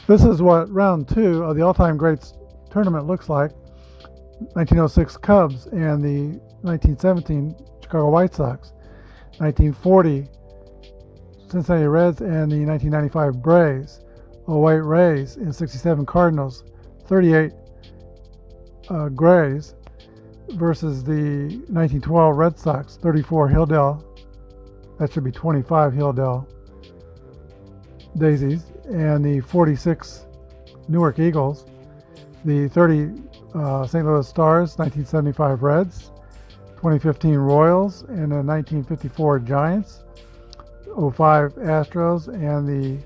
This is what round 2 of the all-time greats tournament looks like. 1906 Cubs and the 1917 Chicago White Sox. 1940 Cincinnati Reds and the 1995 Braves. 08 Rays and 67 Cardinals. 38 Grays versus the 1912 Red Sox. 34 Hilldale. That should be 25 Hilldale Daisies. And the 46 Newark Eagles. The 30 St. Louis Stars, 1975 Reds. 2015 Royals and the 1954 Giants. 05 Astros and the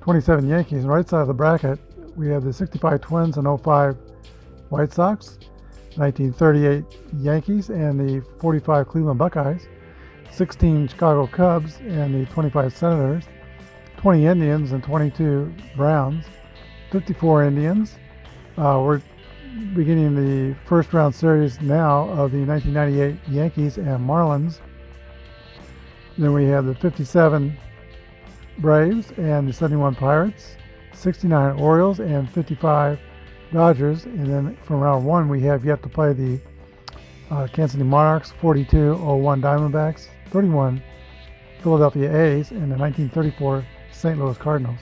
27 Yankees. On the right side of the bracket, we have the 65 Twins and 05 White Sox. 1938 Yankees and the 45 Cleveland Buckeyes. 16 Chicago Cubs and the 25 Senators. 20 Indians and 22 Browns. 54 Indians. We're beginning the first round series now of the 1998 Yankees and Marlins. Then we have the 57 Braves and the 71 Pirates, 69 Orioles and 55 Dodgers. And then from round 1 we have yet to play the Kansas City Monarchs, 42-01 Diamondbacks, 31 Philadelphia A's, and the 1934 St. Louis Cardinals.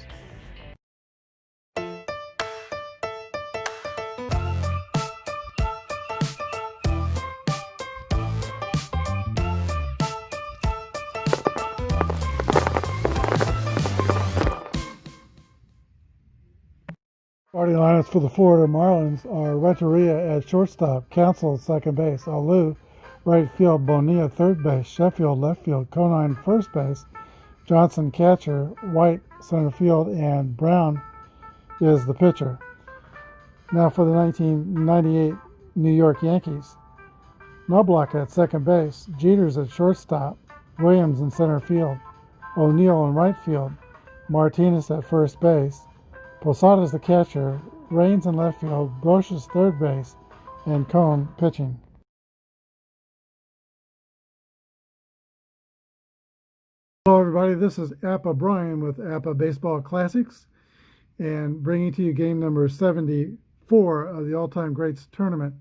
Starting lineups for the Florida Marlins are Renteria at shortstop, Counsell second base, Alou right field, Bonilla third base, Sheffield left field, Conine first base, Johnson catcher, White center field, and Brown is the pitcher. Now for the 1998 New York Yankees. Knobloch at second base, Jeters at shortstop, Williams in center field, O'Neill in right field, Martinez at first base, Posada's the catcher, Raines in left field, Brocious third base, and Cone pitching. Hello everybody, this is Apba Brian with Apba Baseball Classics, and bringing to you game number 74 of the All-Time Greats Tournament.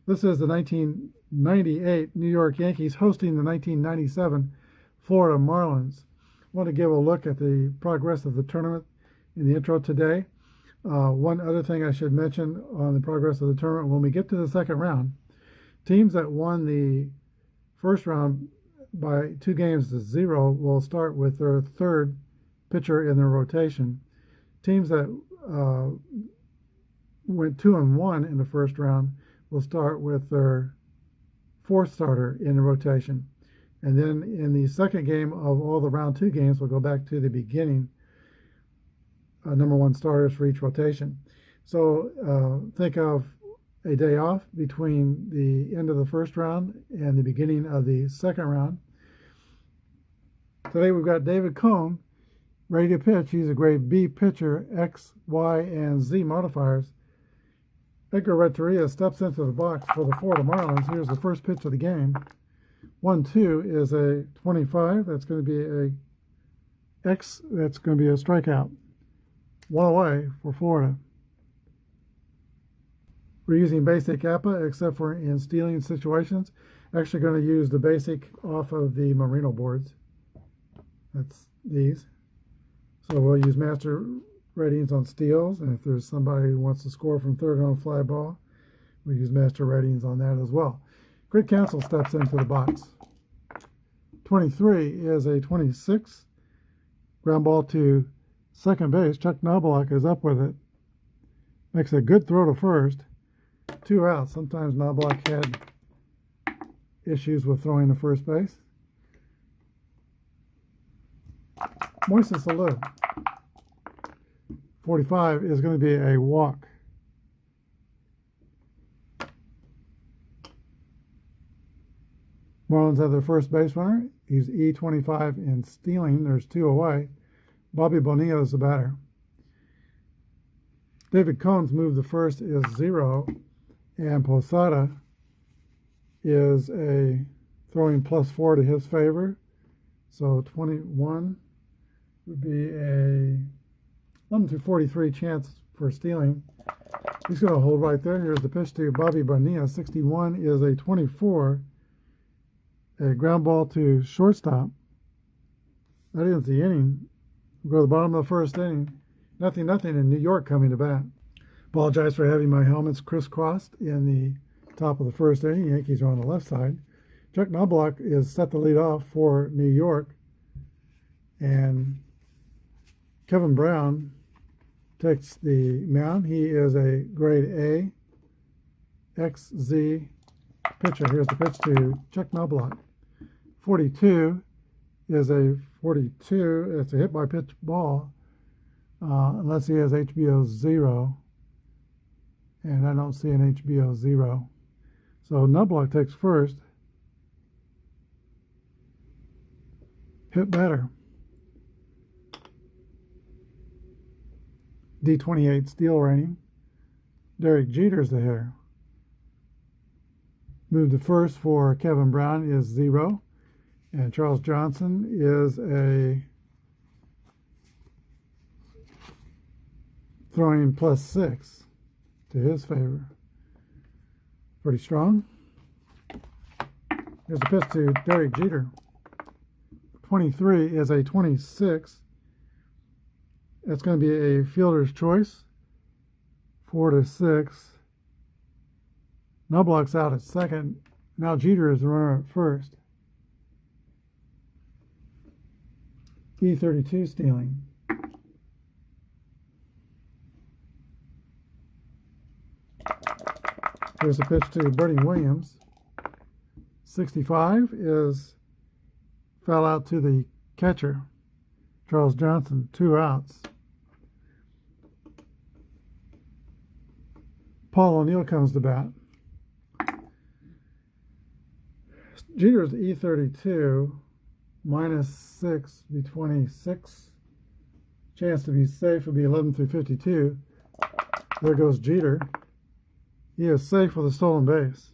This is the 1998 New York Yankees hosting the 1997 Florida Marlins. I want to give a look at the progress of the tournament in the intro today. One other thing I should mention on the progress of the tournament, when we get to the second round, teams that won the first round by 2-0 will start with their third pitcher in their rotation. Teams that went 2-1 in the first round will start with their fourth starter in the rotation. And then in the second game of all the round 2 games, we'll go back to the beginning. Number 1 starters for each rotation. So think of a day off between the end of the first round and the beginning of the second round. Today we've got David Cone ready to pitch. He's a grade B pitcher, X, Y, and Z modifiers. Edgar Renteria steps into the box for the Florida Marlins. Here's the first pitch of the game. 1-2 is a 25. That's going to be a X. That's going to be a strikeout. 1 away for Florida. We're using basic Apba except for in stealing situations. Actually going to use the basic off of the Merino boards. That's these. So we'll use master ratings on steals, and if there's somebody who wants to score from third on a fly ball, we use master ratings on that as well. Grid Counsell steps into the box. 23 is a 26. Ground ball to second base. Chuck Knobloch is up with it. Makes a good throw to first. 2 outs. Sometimes Knobloch had issues with throwing to first base. Moises Alou. 45 is going to be a walk. Marlins have their first base runner. He's E25 in stealing. There's 2 away. Bobby Bonilla is the batter. David Cone's move to first is 0, and Posada is a throwing +4 to his favor. So 21 would be a 11-43 chance for stealing. He's going to hold right there. Here's the pitch to Bobby Bonilla. 61 is a 24. A ground ball to shortstop. That ends the inning. We'll go to the bottom of the first inning. 0-0 in New York coming to bat. Apologize for having my helmets crisscrossed in the top of the first inning. The Yankees are on the left side. Chuck Knobloch is set to lead off for New York. And Kevin Brown takes the mound. He is a grade A XZ pitcher. Here's the pitch to Chuck Knobloch. 42 is a 42. It's a hit by pitch ball, unless he has HBO 0. And I don't see an HBO 0. So Knobloch takes first. Hit batter. D28 steal rating. Derek Jeter's the hitter. Move to first for Kevin Brown is 0. And Charles Johnson is a throwing +6 to his favor. Pretty strong. Here's a pitch to Derek Jeter. 23 is a 26. That's going to be a fielder's choice. 4-6. Knobloch's out at second. Now Jeter is the runner at first. E32 stealing. Here's a pitch to Bernie Williams. 65 is foul out to the catcher, Charles Johnson. 2 outs. Paul O'Neill comes to bat. Jeter's E32. -6 be 26. Chance to be safe would be 11-52. There goes Jeter. He is safe with a stolen base.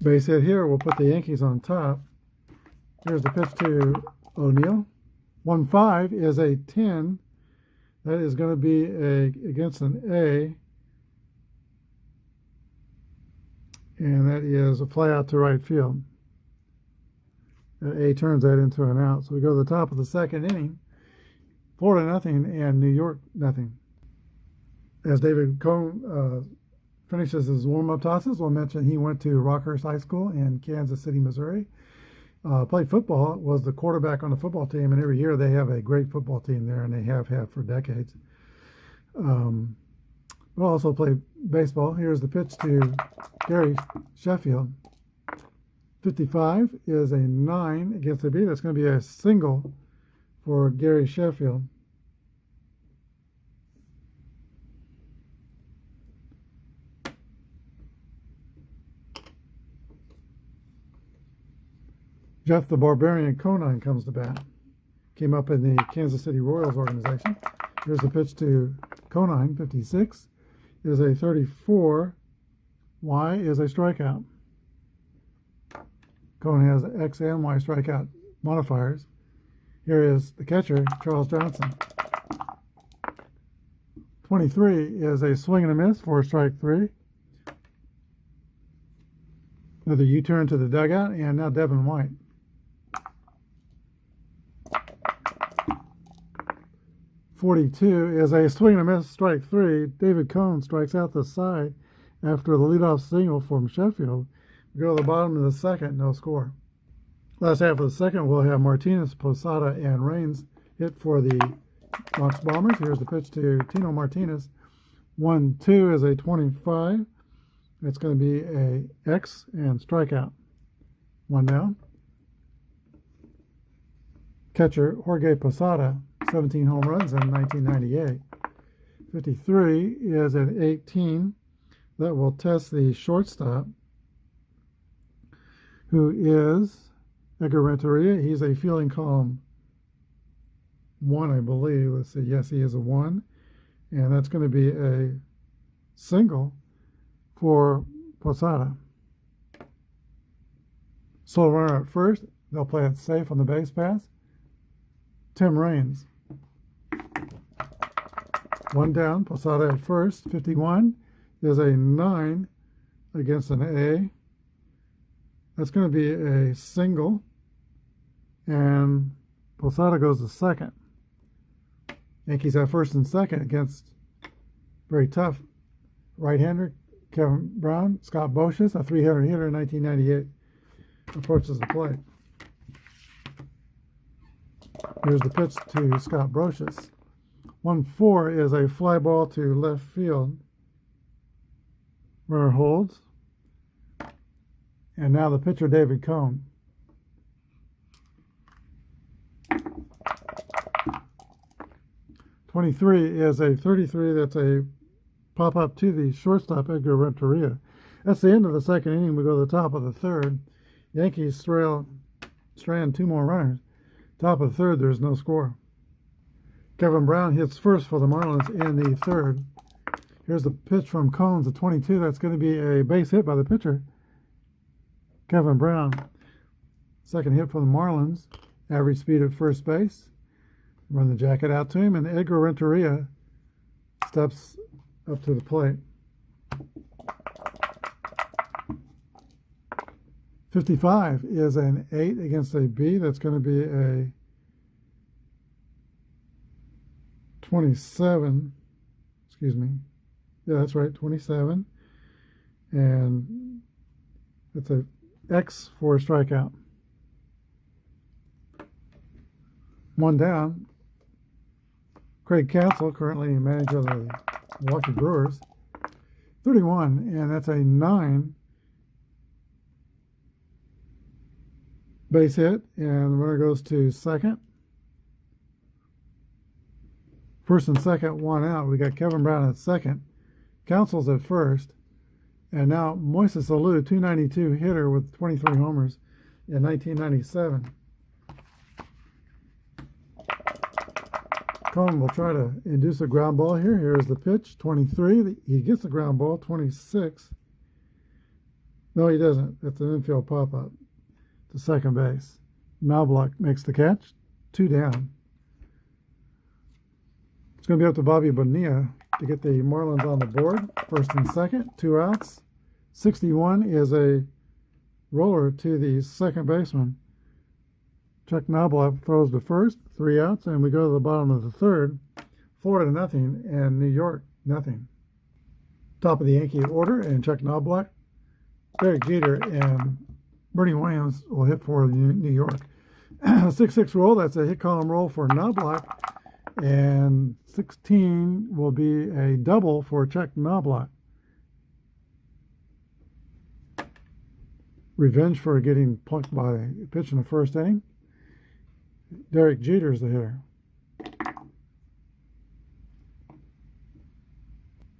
Base hit here will put the Yankees on top. Here's the pitch to O'Neill. 1-5 is a 10. That is going to be against an A. And that is a fly out to right field. A turns that into an out. So we go to the top of the second inning. Florida 0 and New York 0. As David Cohn finishes his warm-up tosses, we'll mention he went to Rockhurst High School in Kansas City, Missouri. Played football, was the quarterback on the football team, and every year they have a great football team there, and they have had for decades. We'll also play baseball. Here's the pitch to Gary Sheffield. 55 is a 9 against a B. That's going to be a single for Gary Sheffield. Jeff the Barbarian Conine comes to bat. Came up in the Kansas City Royals organization. Here's the pitch to Conine. 56 is a 34. Y is a strikeout. Cohn has X and Y strikeout modifiers. Here is the catcher, Charles Johnson. 23 is a swing and a miss for strike 3. Another U-turn to the dugout, and now Devin White. .42 is a swing and a miss, strike 3. David Cohn strikes out the side after the leadoff single from Sheffield. We go to the bottom of the second, no score. Last half of the second, we'll have Martinez, Posada, and Raines hit for the Bronx Bombers. Here's the pitch to Tino Martinez. 1-2 is a 25. It's going to be a X and strikeout. 1 down. Catcher Jorge Posada, 17 home runs in 1998. 53 is an 18. That will test the shortstop, who is Edgar Renteria. He's a fielding column 1, I believe. Let's see. Yes, he is a 1. And that's going to be a single for Posada. Solo runner at first. They'll play it safe on the base pass. Tim Raines. One down, Posada at first. 51 is a 9 against an A. That's going to be a single. And Posada goes to second. Yankees have first and second against very tough right-hander Kevin Brown. Scott Boshas, a 300 hitter in 1998, approaches the plate. Here's the pitch to Scott Boshas. 1-4 is a fly ball to left field. Runner holds. And now the pitcher, David Cone. '23 is a 33. That's a pop-up to the shortstop, Edgar Renteria. That's the end of the second inning. We go to the top of the third. Yankees strand 2 more runners. Top of the third, there's no score. Kevin Brown hits first for the Marlins in the third. Here's the pitch from Cones, a 22. That's going to be a base hit by the pitcher, Kevin Brown. Second hit for the Marlins. Average speed at first base. Run the jacket out to him, and Edgar Renteria steps up to the plate. 55 is an 8 against a B. That's going to be a 27. Excuse me. Yeah, that's right, 27. And it's a X for a strikeout. One down. Craig Counsell, currently manager of the Milwaukee Brewers. 31, and that's a 9. Base hit, and the runner goes to second. First and second, 1 out. We got Kevin Brown at second. Counsell's at first. And now Moises Alou, 292 hitter with 23 homers in 1997. Cone will try to induce a ground ball here. Here's the pitch, 23. He gets the ground ball, 26. No, he doesn't. It's an infield pop-up to second base. Malblock makes the catch, 2 down. It's going to be up to Bobby Bonilla to get the Marlins on the board. First and second, 2 outs. 61 is a roller to the second baseman. Chuck Knobloch throws to first, 3 outs, and we go to the bottom of the third. Florida nothing, and New York nothing. Top of the Yankee order, and Chuck Knobloch, Derek Jeter, and Bernie Williams will hit for New York. 6-6 roll, that's a hit column roll for Knobloch, and 16 will be a double for Chuck Knobloch. Revenge for getting plunked by a pitch in the first inning. Derek Jeter's the hitter.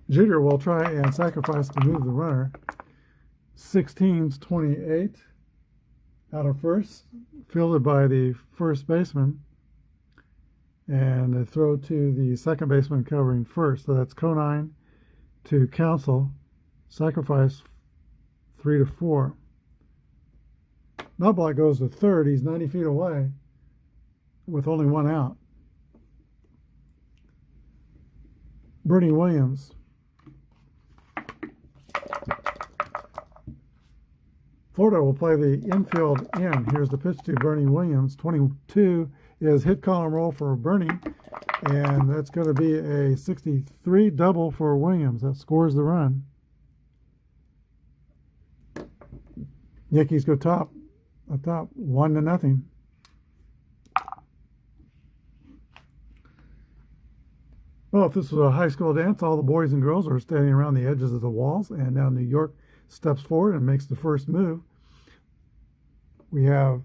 Jeter will try and sacrifice to move the runner. 16's 28 out of first, fielded by the first baseman, and a throw to the second baseman covering first. So that's Conine to Counsell. Sacrifice 3-4. Knobloch goes to third. He's 90 feet away with only 1 out. Bernie Williams. Florida will play the infield in. Here's the pitch to Bernie Williams. 22 is hit column roll for Bernie, and that's going to be a 63 double for Williams. That scores the run. Yankees go top 1-0. Well, if this was a high school dance, all the boys and girls are standing around the edges of the walls, and now New York steps forward and makes the first move. We have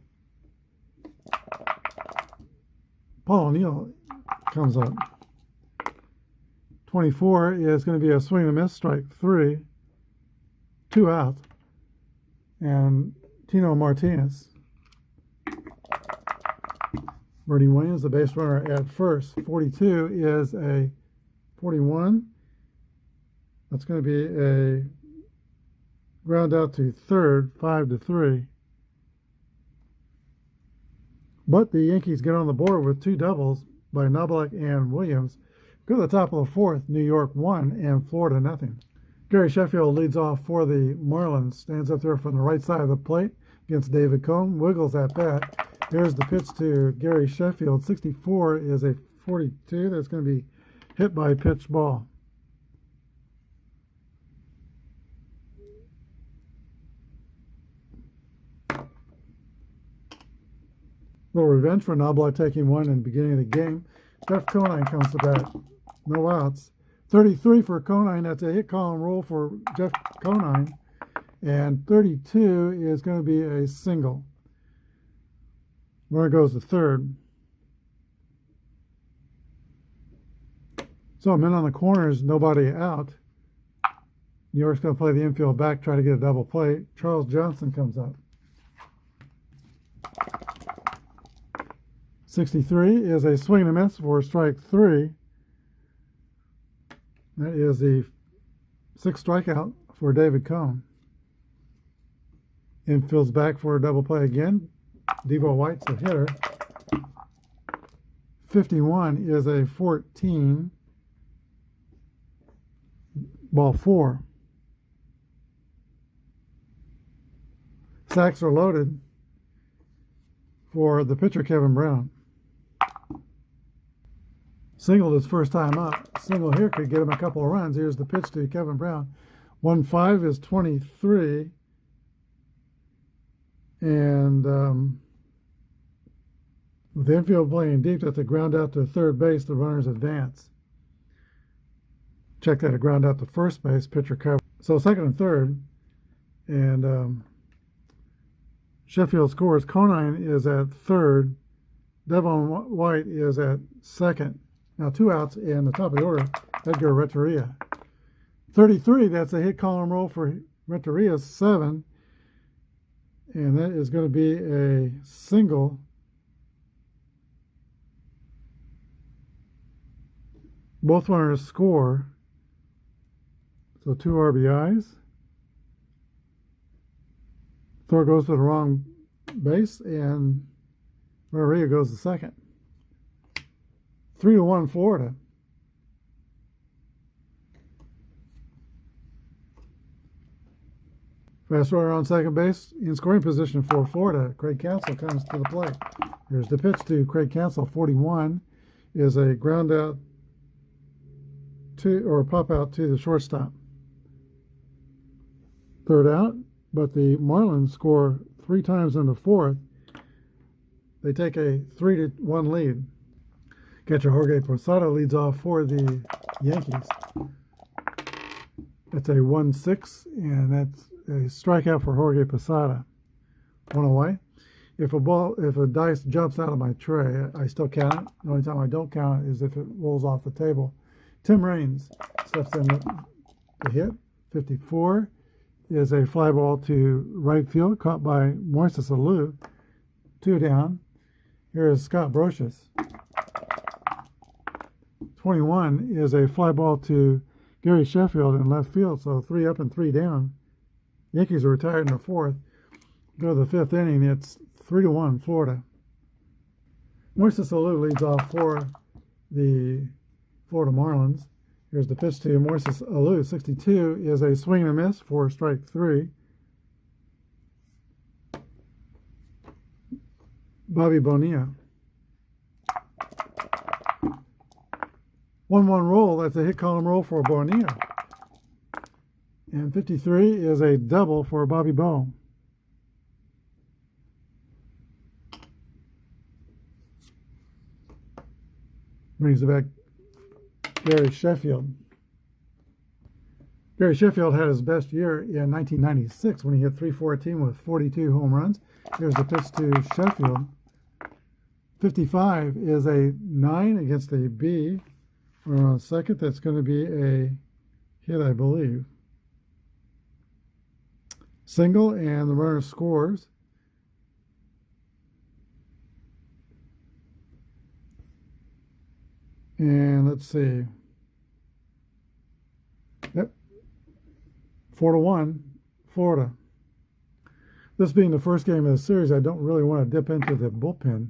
Paul O'Neill comes up. 24 is going to be a swing and a miss, strike 3, 2 outs. And Tino Martinez. Bernie Williams, the base runner at first. 42 is a 41. That's going to be a ground out to third, 5-3. But the Yankees get on the board with 2 doubles by Knobloch and Williams. Go to the top of the 4th, New York 1 and Florida nothing. Gary Sheffield leads off for the Marlins, stands up there from the right side of the plate against David Cone, wiggles at bat. Here's the pitch to Gary Sheffield. 64 is a 42 that's going to be hit by pitch ball. Little revenge for Knobloch taking one in the beginning of the game. Jeff Conine comes to bat. No outs. 33 for Conine. That's a hit column roll for Jeff Conine. And 32 is going to be a single. Runner goes to third. So men on the corners, nobody out. New York's going to play the infield back, try to get a double play. Charles Johnson comes up. 63 is a swing and a miss for strike 3. That is the 6th strikeout for David Cone. Infield's back for a double play again. Devo White's the hitter. 51 is a 14. Ball 4. Sacks are loaded for the pitcher, Kevin Brown. Singled his first time up. Single here could get him a couple of runs. Here's the pitch to Kevin Brown. 1-5 is 23. And with the infield playing deep, that's a ground out to third base. The runners advance. Check that, a ground out to first base. Pitcher cover. So second and third. And Sheffield scores. Conine is at third. Devon White is at second. Now 2 outs in the top of the order, Edgar Renteria. 33, that's a hit column roll for Renteria, 7. And that is going to be a single. Both runners score. So 2 RBIs. Thor goes to the wrong base, and Renteria goes to second. 3-1 Florida. Fast runner on second base in scoring position for Florida. Craig Counsell comes to the plate. Here's the pitch to Craig Counsell. 41 is a ground out to, or pop out to the shortstop. Third out, but the Marlins score 3 times in the 4th. They take a 3-1 lead. Catcher Jorge Posada leads off for the Yankees. That's a 1-6, and that's a strikeout for Jorge Posada. 1 away. If a dice jumps out of my tray, I still count it. The only time I don't count it is if it rolls off the table. Tim Raines steps in the hit. 54 is a fly ball to right field, caught by Moises Alou. 2 down. Here is Scott Brocious. 21 is a fly ball to Gary Sheffield in left field, so 3 up and 3 down. Yankees are retired in the 4th. Go to the 5th inning, it's 3-1 Florida. Moises Alou leads off for the Florida Marlins. Here's the pitch to Moises Alou. 62 is a swing and a miss for strike 3. Bobby Bonilla. 1-1 roll, that's a hit column roll for Bonilla. And 53 is a double for Bobby Bowe. Brings it back Gary Sheffield. Gary Sheffield had his best year in 1996 when he hit .314 with 42 home runs. Here's the pitch to Sheffield. 55 is a 9 against a B. We're on second. That's going to be a hit, I believe. Single, and the runner scores. And let's see. Yep. 4-1, Florida. This being the first game of the series, I don't really want to dip into the bullpen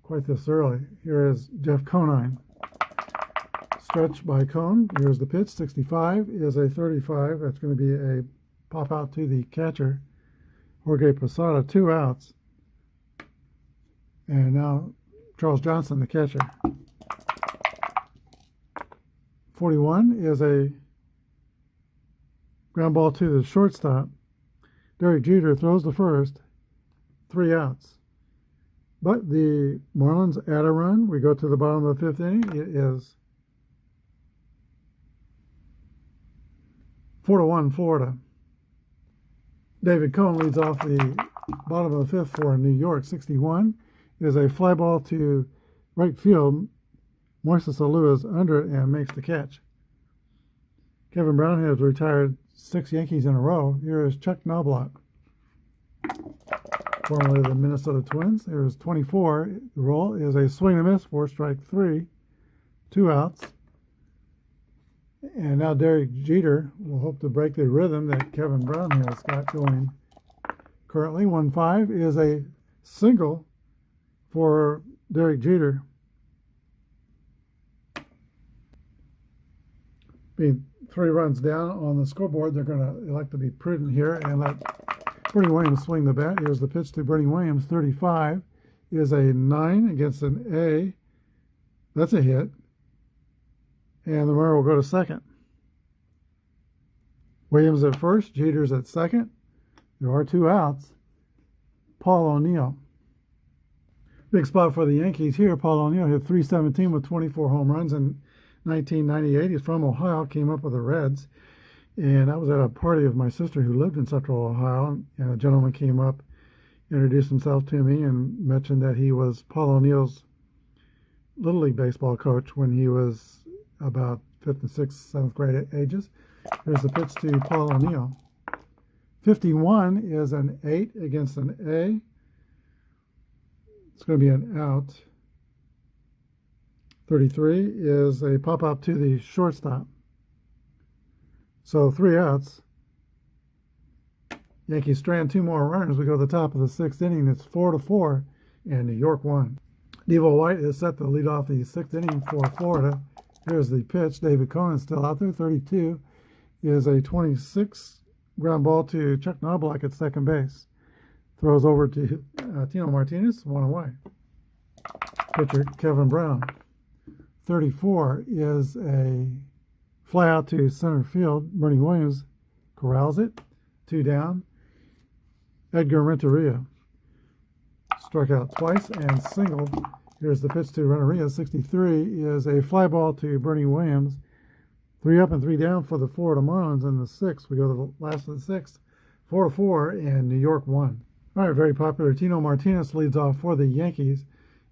quite this early. Here is Jeff Conine. Stretch by Cone. Here's the pitch. 65 is a 35. That's going to be a pop out to the catcher, Jorge Posada. 2 outs. And now Charles Johnson, the catcher. 41 is a ground ball to the shortstop. Derek Jeter throws the first. 3 outs. But the Marlins add a run. We go to the bottom of the 5th inning. It is 4-1 Florida. David Cone leads off the bottom of the 5th for New York. 61 is a fly ball to right field. Moises Alou is under it and makes the catch. Kevin Brown has retired 6 Yankees in a row. Here is Chuck Knobloch, formerly the Minnesota Twins. There's 24. The roll is a swing and a miss for strike 3. 2 outs. And now Derek Jeter will hope to break the rhythm that Kevin Brown has got going currently. 1-5 is a single for Derek Jeter. Being 3 runs down on the scoreboard, they're going to elect to be prudent here and let Bernie Williams swing the bat. Here's the pitch to Bernie Williams. 35 is a 9 against an A. That's a hit. And the runner will go to second. Williams at first, Jeter's at second. There are 2 outs. Paul O'Neill. Big spot for the Yankees here. Paul O'Neill hit .317 with 24 home runs in 1998. He's from Ohio, came up with the Reds. And I was at a party of my sister who lived in Central Ohio, and a gentleman came up, introduced himself to me, and mentioned that he was Paul O'Neill's Little League baseball coach when he was about 5th and 6th, 7th grade ages. Here's the pitch to Paul O'Neill. 51 is an 8 against an A. It's going to be an out. 33 is a pop-up to the shortstop. So 3 outs. Yankees strand 2 more runners. We go to the top of the 6th inning. It's 4-4, and New York won. Devo White is set to lead off the 6th inning for Florida. Here's the pitch. David Cone is still out there. 32 is a 26 ground ball to Chuck Knobloch at second base. Throws over to Tino Martinez, 1 away. Pitcher Kevin Brown. 34 is a fly out to center field. Bernie Williams corrals it. 2 down. Edgar Renteria struck out twice and singled. Here's the pitch to Renteria. 63 is a fly ball to Bernie Williams. 3 up and 3 down for the Florida Marlins in the 6th. We go to the last of the 6th. 4-4, and New York won. All right, very popular. Tino Martinez leads off for the Yankees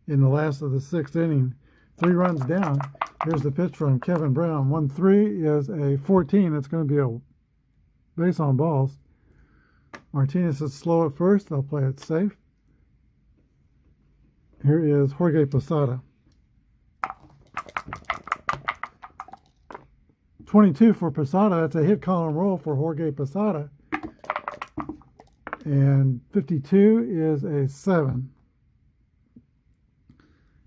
in the last of the 6th inning. 3 runs down. Here's the pitch from Kevin Brown. 1-3 is a 14. That's going to be a base on balls. Martinez is slow at first. They'll play it safe. Here is Jorge Posada. 22 for Posada. That's a hit column roll for Jorge Posada. And 52 is a 7.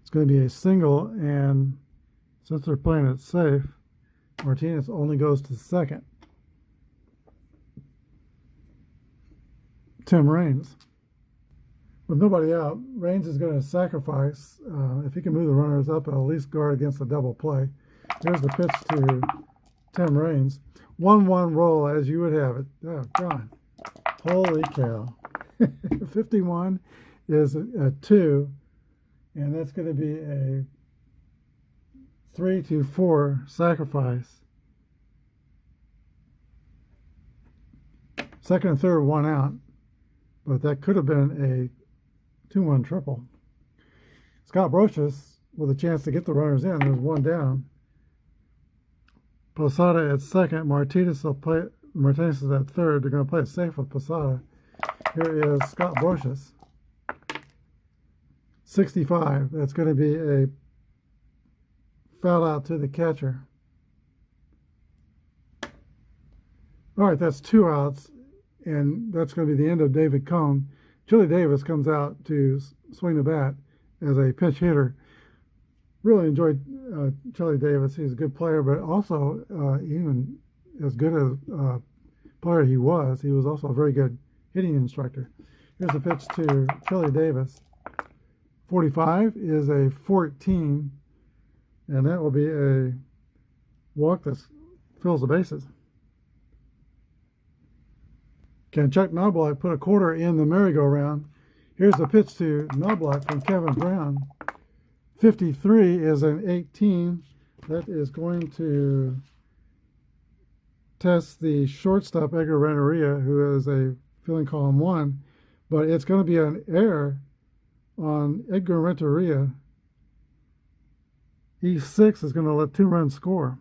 It's going to be a single, and since they're playing it safe, Martinez only goes to second. Tim Raines. With nobody out, Raines is going to sacrifice. If he can move the runners up, at least guard against a double play. Here's the pitch to Tim Raines. 1-1 roll as you would have it. Oh, God. Holy cow. 51 is a 2, and that's going to be a 3-4 sacrifice. Second and third, 1 out, but that could have been a 2-1 triple. Scott Brocious with a chance to get the runners in. There's 1 down. Posada at second. Martinez is at third. They're going to play it safe with Posada. Here is Scott Brocious. 65. That's going to be a foul out to the catcher. All right, that's 2 outs, and that's going to be the end of David Cone. Chili Davis comes out to swing the bat as a pitch hitter. Really enjoyed Charlie Davis. He's a good player, but also even as good a player he was also a very good hitting instructor. Here's a pitch to Charlie Davis. 45 is a 14, and that will be a walk that fills the bases. Can Chuck Knobloch put a quarter in the merry-go-round? Here's the pitch to Knobloch from Kevin Brown. 53 is an 18. That is going to test the shortstop Edgar Renteria, who is a filling column 1, but it's going to be an error on Edgar Renteria. E6 is going to let 2 runs score.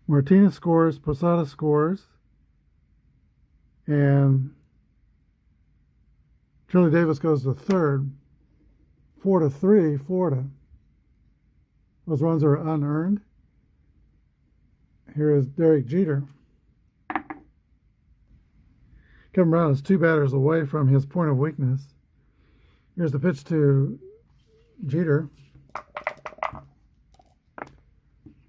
Martinez scores, Posada scores, and Charlie Davis goes to third. 4-3, Florida. Those runs are unearned. Here is Derek Jeter. Kevin Brown is 2 batters away from his point of weakness. Here's the pitch to Jeter.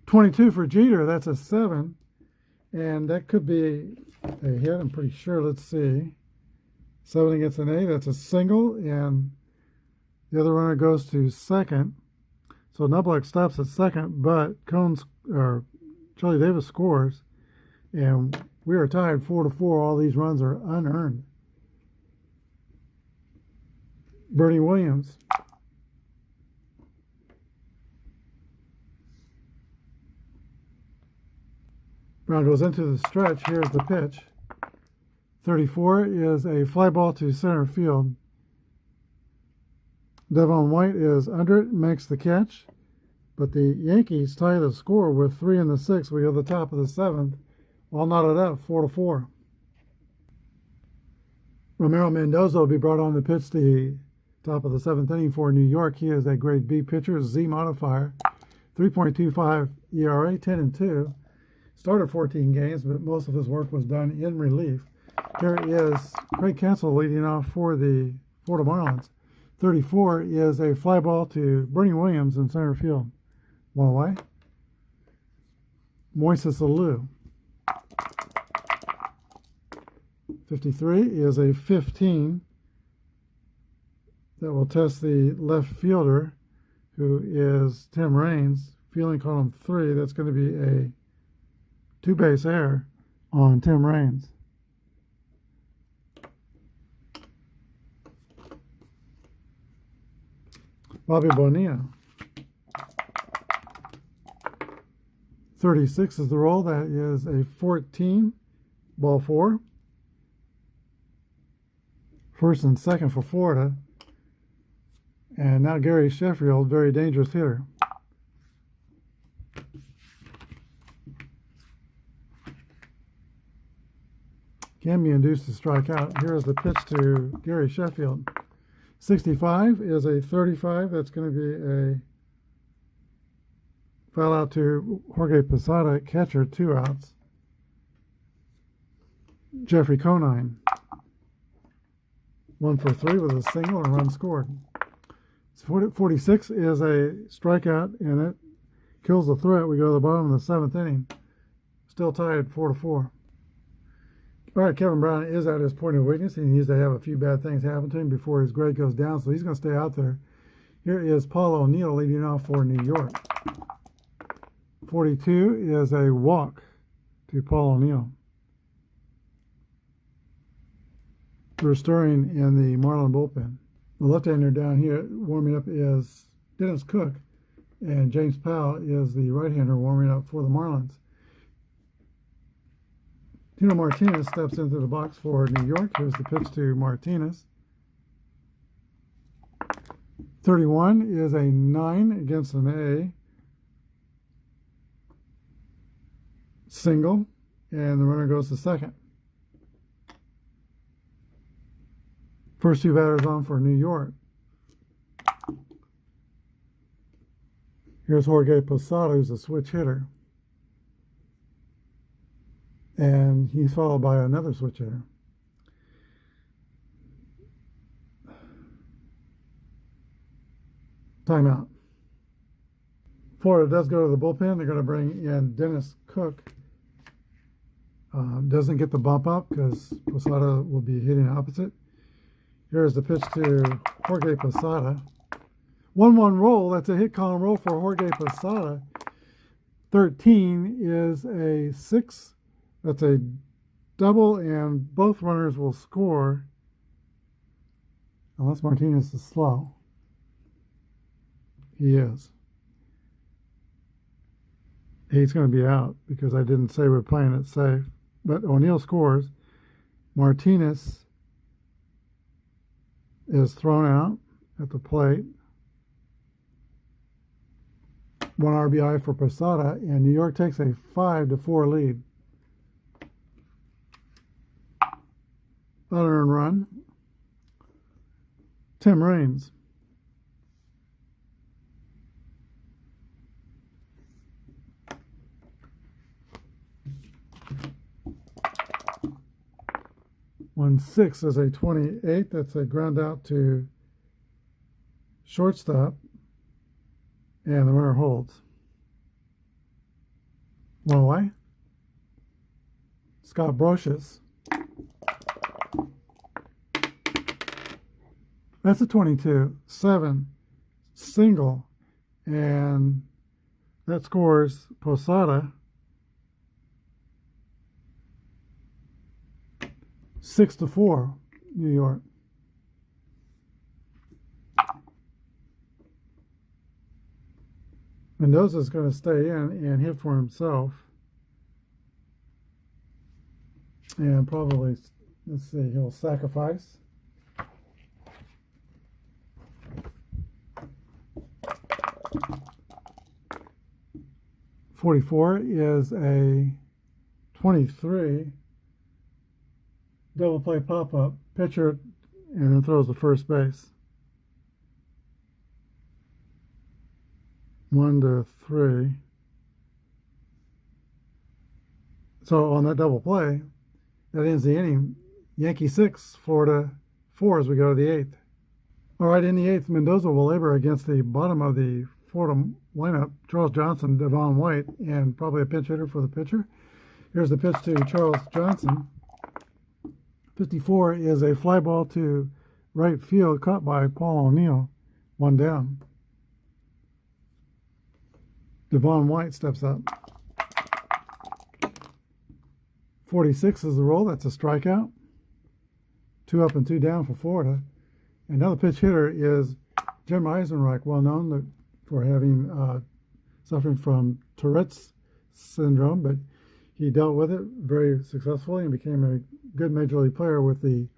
22 for Jeter, that's a 7. And that could be a hit, I'm pretty sure. Let's see. 7 against an A, that's a single, and the other runner goes to second. So Knobloch stops at second, but Charlie Davis scores, and we are tied 4-4. All these runs are unearned. Bernie Williams. Brown goes into the stretch. Here's the pitch. 34 is a fly ball to center field. Devon White is under it, makes the catch. But the Yankees tie the score with 3 in the 6th. We go to the top of the 7th. All knotted up, 4-4. Romero Mendoza will be brought on to pitch the top of the 7th inning for New York. He is a grade B pitcher, Z modifier, 3.25 ERA, 10-2. Started 14 games, but most of his work was done in relief. Here is Craig Kensel leading off for the Florida Marlins. 34 is a fly ball to Bernie Williams in center field. One away. Moises Alou. 53 is a 15 that will test the left fielder, who is Tim Raines, fielding column 3. That's going to be a 2-base error on Tim Raines. Bobby Bonilla. 36 is the roll. That is a 14, ball 4. First and second for Florida. And now Gary Sheffield, very dangerous hitter. Can be induced to strike out. Here's the pitch to Gary Sheffield. 65 is a 35. That's going to be a foul out to Jorge Posada, catcher, 2 outs. Jeffrey Conine. 1 for 3 with a single and a run scored. 46 is a strikeout, and it kills the threat. We go to the bottom of the 7th inning. Still tied 4-4. All right, Kevin Brown is at his point of weakness. He needs to have a few bad things happen to him before his grade goes down, so he's going to stay out there. Here is Paul O'Neill leading off for New York. 42 is a walk to Paul O'Neill. We're stirring in the Marlin bullpen. The left-hander down here warming up is Dennis Cook, and James Powell is the right-hander warming up for the Marlins. Tino Martinez steps into the box for New York. Here's the pitch to Martinez. 31 is a 9 against an A. Single, and the runner goes to second. First 2 batters on for New York. Here's Jorge Posada, who's a switch hitter. And he's followed by another switch hitter. Timeout. Florida does go to the bullpen. They're going to bring in Dennis Cook. Doesn't get the bump up because Posada will be hitting opposite. Here's the pitch to Jorge Posada. 1-1 roll. That's a hit column roll for Jorge Posada. 13 is a 6. That's a double, and both runners will score unless Martinez is slow. He is. He's going to be out because I didn't say we're playing it safe. But O'Neill scores. Martinez is thrown out at the plate. 1 RBI for Posada, and New York takes a 5-4 lead. Unearned run. Tim Raines. One 6 is a 28. That's a ground out to shortstop, and the runner holds. One away. Scott Brocious. That's a 22. 7 single, and that scores Posada 6-4, New York. Mendoza's going to stay in and hit for himself. And probably, let's see, he'll sacrifice. .44 is a 23. Double play pop-up, pitcher, and then throws to first base. 1-3. So on that double play, that ends the inning. Yankee 6, Florida 4 as we go to the 8th. All right, in the 8th, Mendoza will labor against the bottom of the Florida lineup, Charles Johnson, Devon White, and probably a pinch hitter for the pitcher. Here's the pitch to Charles Johnson. 54 is a fly ball to right field caught by Paul O'Neill. 1 down. Devon White steps up. 46 is the roll. That's a strikeout. 2 up and 2 down for Florida. Another pitch hitter is Jim Eisenreich, well known for having suffering from Tourette's syndrome, but he dealt with it very successfully and became a good major league player with the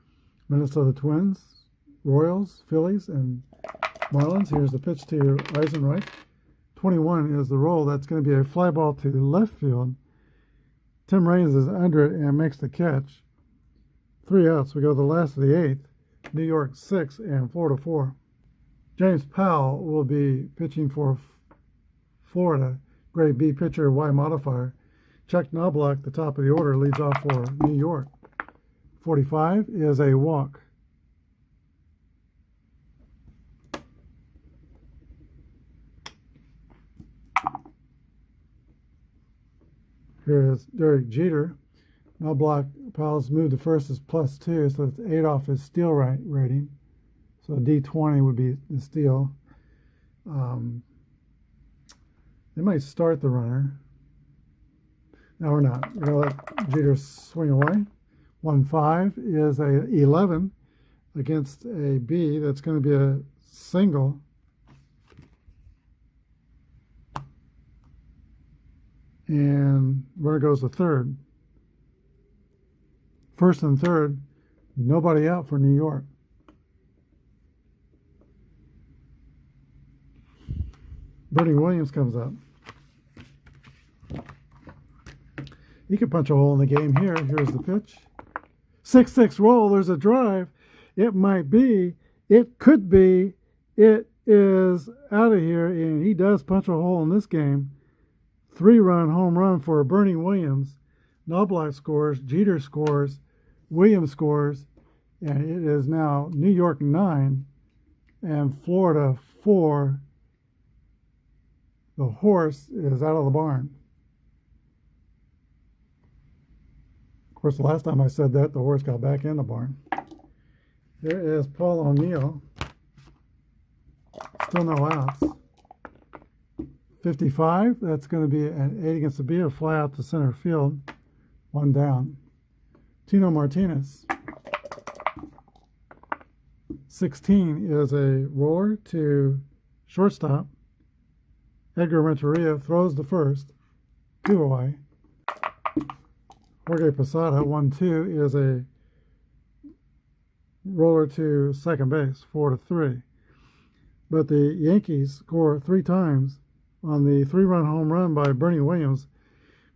Minnesota Twins, Royals, Phillies, and Marlins. Here's the pitch to Eisenreich. 21 is the roll. That's going to be a fly ball to left field. Tim Raines is under it and makes the catch. 3 outs. We go to the last of the 8th. New York 6 and Florida 4. James Powell will be pitching for Florida. Grade B pitcher, Y modifier. Chuck Knobloch, the top of the order, leads off for New York. 45 is a walk. Here is Derek Jeter. Knobloch, Powell's move to first is +2, so it's 8 off his steal rating. So D20 would be the steal. They might start the runner. No, we're not. We're going to let Jeter swing away. 1-5 is a 11 against a B. That's going to be a single. And runner goes to third. First and third, nobody out for New York. Bernie Williams comes up. He could punch a hole in the game here. Here's the pitch. 6-6 roll. There's a drive. It might be. It could be. It is out of here, and he does punch a hole in this game. 3-run home run for Bernie Williams. Knobloch scores. Jeter scores. Williams scores. And it is now New York 9 and Florida 4 The horse is out of the barn. Of course, the last time I said that, the horse got back in the barn. There is Paul O'Neill. Still no outs. 55, that's going to be an 8 against the B, a fly out to center field. 1 down. Tino Martinez. 16 is a roller to shortstop. Edgar Renteria throws the first. 2 away. Jorge Posada, 1-2, is a roller to second base, 4-3. But the Yankees score 3 times on the 3-run home run by Bernie Williams.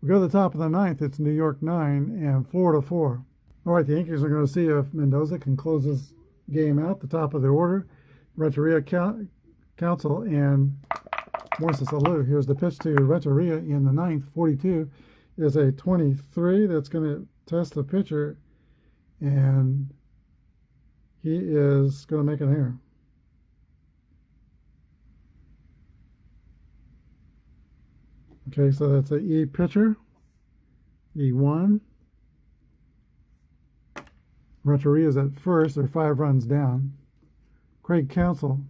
We go to the top of the 9th. It's New York 9 and Florida 4. All right, the Yankees are going to see if Mendoza can close this game out. The top of the order, Renteria, Counsell, and Moises Alou. Here's the pitch to Renteria in the 9th. 42 is a 23 that's going to test the pitcher, and he is going to make an error. Okay, so that's a E pitcher, E1. Renteria is at first. They're 5 runs down. Craig Counsell.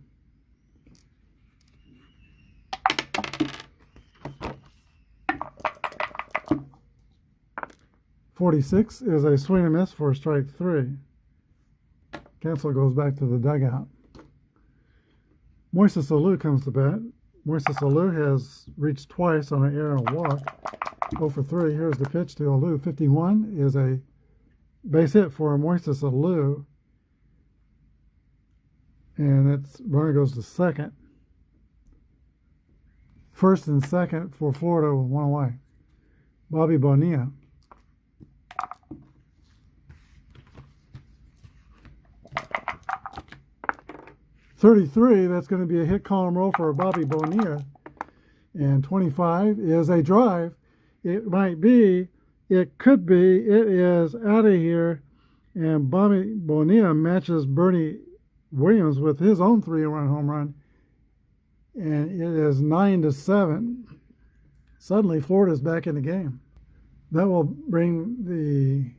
.46 is a swing and miss for strike 3. Counsell goes back to the dugout. Moises Alou comes to bat. Moises Alou has reached twice on an error and a walk. 0 for 3. Here's the pitch to Alou. 51 is a base hit for Moises Alou. And its runner goes to second. First and second for Florida with 1 away. Bobby Bonilla. .33, that's going to be a hit column roll for Bobby Bonilla. And 25 is a drive. It might be, it could be, it is out of here. And Bobby Bonilla matches Bernie Williams with his own 3-run home run. And it is 9-7. Suddenly, Florida's back in the game. That will bring the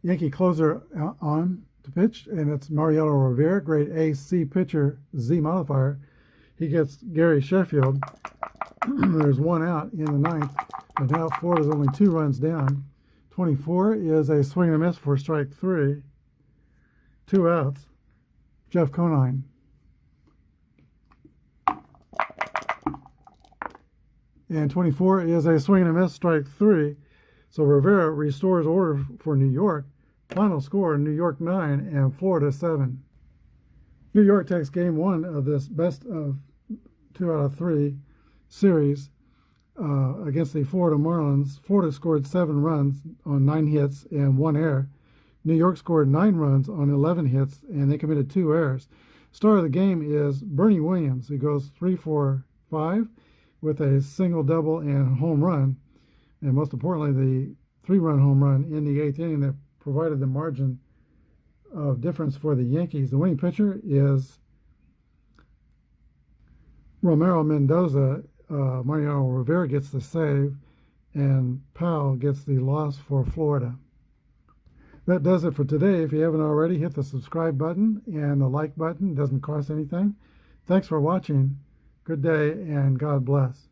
Yankee closer on to pitch, and it's Mariano Rivera, grade AC pitcher, Z modifier. He gets Gary Sheffield. There's 1 out in the 9th, and now Florida's only 2 runs down. 24 is a swing and a miss for strike 3. 2 outs. Jeff Conine. And 24 is a swing and a miss, strike 3. So Rivera restores order for New York. Final score, New York 9 and Florida 7. New York takes game 1 of this best of 2 out of 3 series against the Florida Marlins. Florida scored 7 runs on 9 hits and 1 error. New York scored 9 runs on 11 hits, and they committed 2 errors. Star of the game is Bernie Williams, who goes 3 for 5 with a single, double, and home run. And most importantly, the 3-run home run in the 8th inning that provided the margin of difference for the Yankees. The winning pitcher is Romero Mendoza. Mariano Rivera gets the save, and Powell gets the loss for Florida. That does it for today. If you haven't already, hit the subscribe button and the like button. It doesn't cost anything. Thanks for watching. Good day, and God bless.